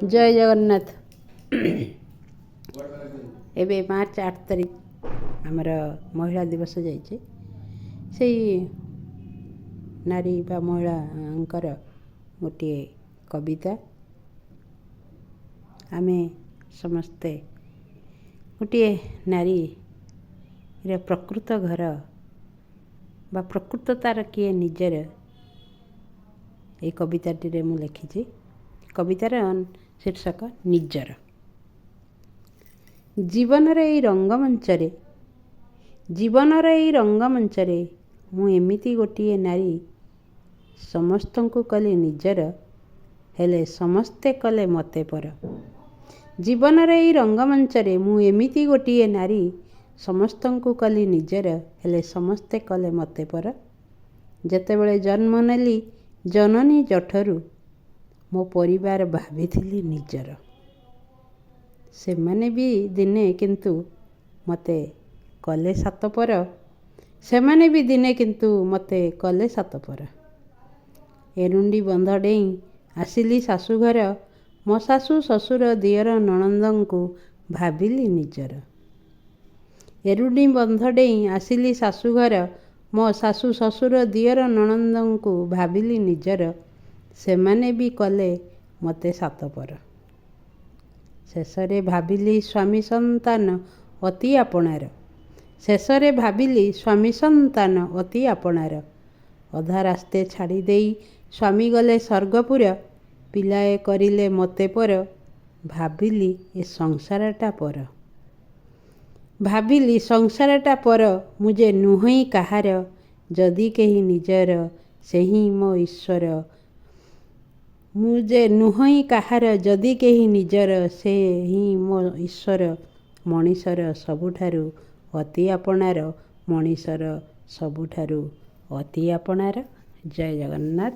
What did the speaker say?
जय जगन्नाथ। एबे मार्च 8 तारिख आमर महिला दिवस जाइए से नारी बा महिलांकर गोटे कविता आमे समस्ते गोटे नारी प्रकृत घर बा प्रकृततार किए निजर ये कविताटी मु लिखी। कवितार शीर्षक निजर। जीवनर यही रंगमंचरे मु एमिति गोटे नारी समस्तंकु कली निजर हेले समस्ते कले मते पर। जीवनर यही रंगमंचरे मु एमिति गोटे नारी समस्तंकु कली निजर हेले समस्ते कले मते पर। जेतेबेले जन्म नेली जननी जठरू मो परिवार भाविथिली निजर। से माने भी दिने किंतु मते कले सातपर। से माने भी दिने किंतु मते कले सातपर। एरुंडी बंध डेई आसिली शाशुघर मो शाशु शशुर दियर नणंदंकु भाविली निजर। एरुंडी बंध डेई आसिली शाशुघर मो शाशु शशुर दियर नणंदंकु भाविली निजर। से माने भी कले मते सातपर। शेषरे भाविली स्वामी संतान अति आपणार। शेषरे भाविली स्वामी संतान अति आपणार। अधा रास्ते छाड़ी देई स्वामी गले स्वर्गपुर पिलाए करिले मते पर। भाविली ए संसारटा पर। भाविली संसारटा पर मुझे नुहई कहार। जदि केही निजर सेही मो ईश्वर। मुझे नुहई कहार जदि केही निजर से ही मो ईश्वर। मनीषर सबुठारु अति आपणार। मनीषर सबुठारु अति आपणार। जय जगन्नाथ।